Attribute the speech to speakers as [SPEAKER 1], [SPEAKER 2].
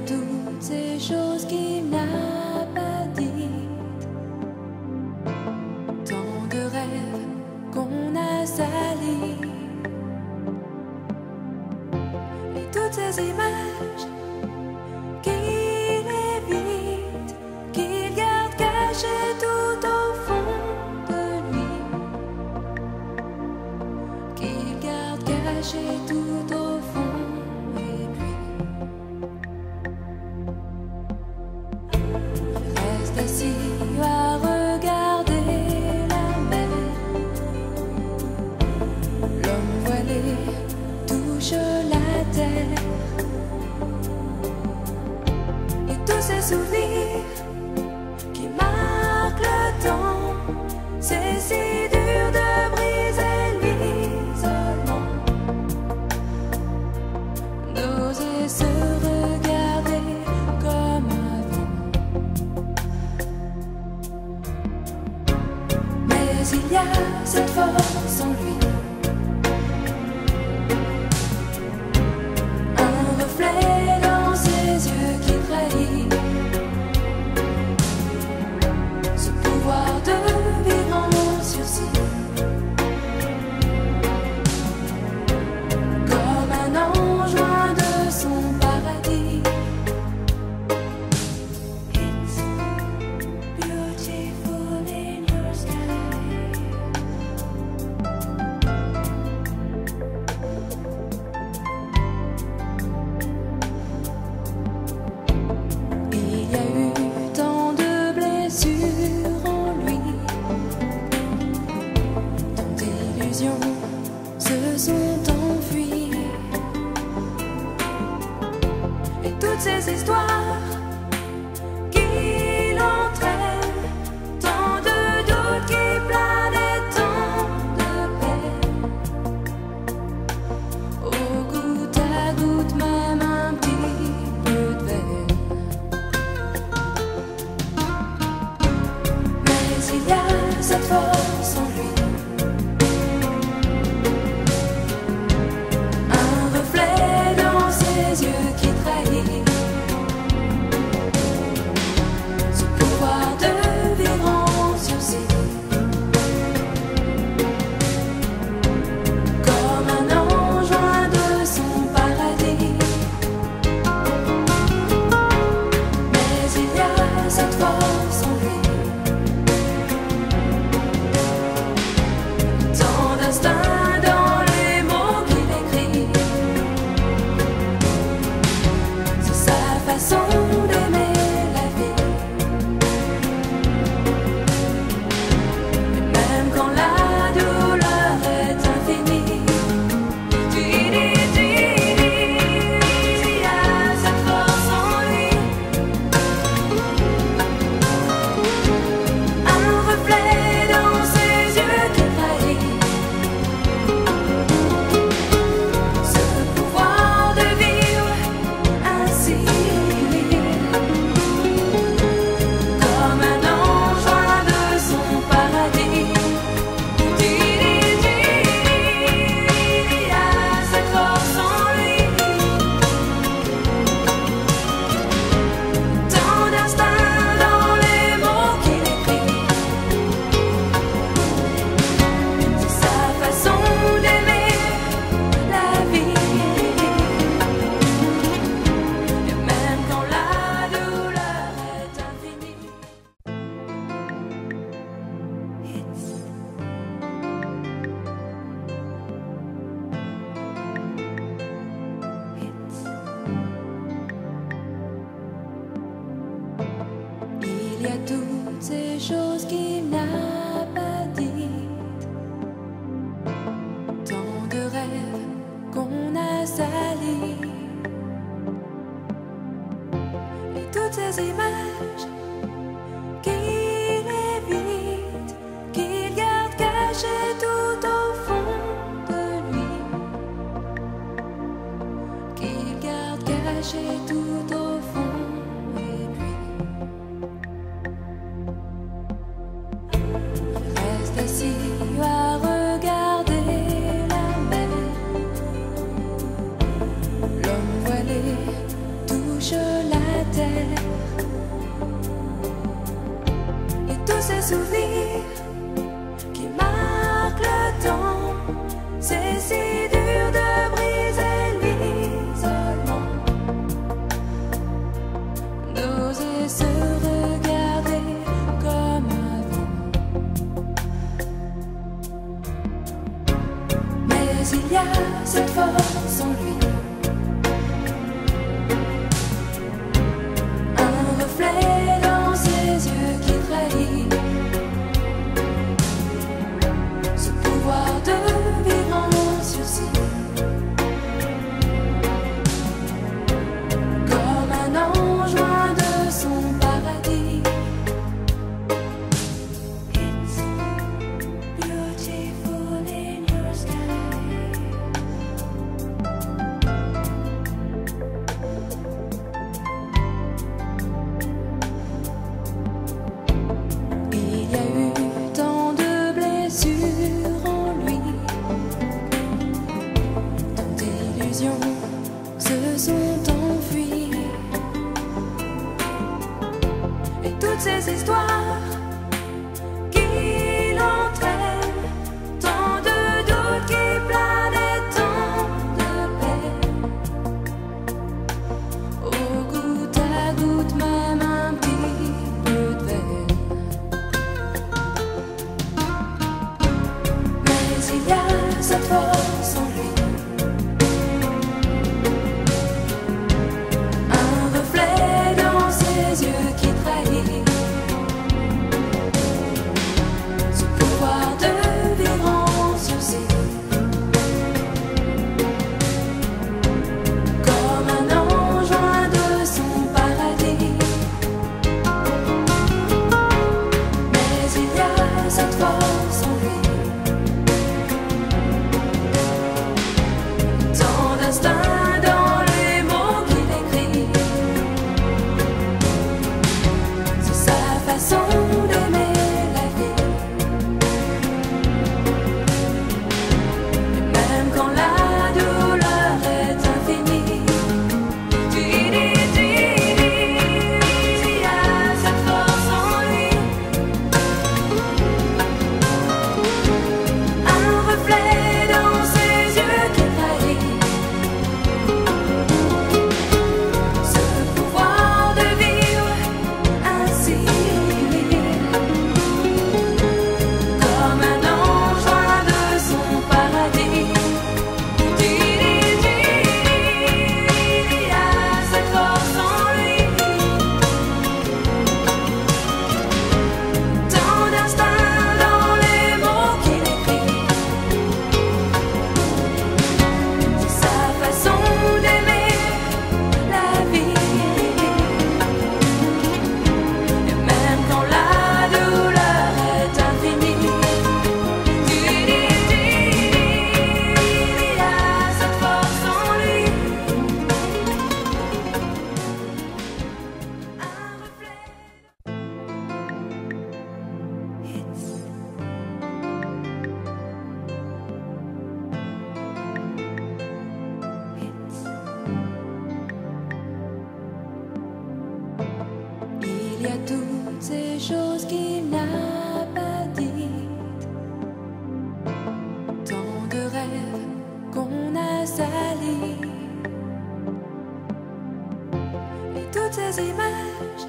[SPEAKER 1] toutes ces choses qu'il n'a pas dites, tant de rêves qu'on a salis, et toutes ces images qu'il évite, qu'il garde cachées tout au fond de lui, qu'il garde cachées tout au fond. Assis à regarder la mer, l'homme voilé touche la terre, et tous ces souvenirs qui marquent le temps, c'est si dur de briser l'isolement, d'oser se regarder comme il y a cette force en lui, un reflet dans ses yeux qui trahit, ce pouvoir de vivre en sursis, comme un ange loin de son paradis. It's beautiful in your sky. Il y a eu tant de blessures en lui, tant d'illusions se sont enfuies, et toutes ces histoires qui l'entraînent, tant de doutes qui planent et tant de peine, au goutte à goutte même un petit peu de veine. Mais il y a cette force en lui, un reflet dans ses yeux qui trahit, ce pouvoir de vivre en sursis, comme un ange loin de son paradis. Mais il y a cette force en lui, tant d'instinct dans les mots qu'il écrit, c'est sa façon d'aimer la vie. Et même quand la douleur est infinie, il y a cette force en lui, un reflet dans ses yeux qui trahit, ce pouvoir de vivre ainsi, comme un ange loin de son paradis. Il y a cette force en lui, tant d'instinct dans les mots qu'il écrit, c'est sa façon d'aimer la vie. Et même quand la douleur est infinie, il y a toutes ces choses qu'il n'a pas dites, tant de rêves qu'on a salis, et toutes ces images qu'il évite, qu'il garde cachées tout au fond de lui, qu'il garde cachées tout au fond. Et puis reste assis à regarder la mer, l'homme voilé touche la toutes ces histoires qui l'entraînent, tant de doutes qui planent et tant de peine. Au goutte à goutte, même un petit peu de veine. Mais il y a cette force en lui, un reflet dans ses yeux qui trahit ce pouvoir de vivre en sursis, comme un ange loin de son paradis. Mais il y a cette force en lui, tant d'instinct dans les mots qu'il écrit. C'est sa façon d'aimer la vie. Et même quand la douleur est infinie, il y a cette force en lui, un reflet dans ses yeux qui trahit ce pouvoir de vivre ainsi, comme un ange loin de son paradis. Il y a cette force en lui, tant d'instinct dans les mots qu'il écrit. C'est sa façon d'aimer la vie. Et même quand la douleur est infinie, il y a cette force en lui, un reflet. Il y a toutes ces choses qu'il n'a pas dites, tant de rêves qu'on a salis, et toutes ces images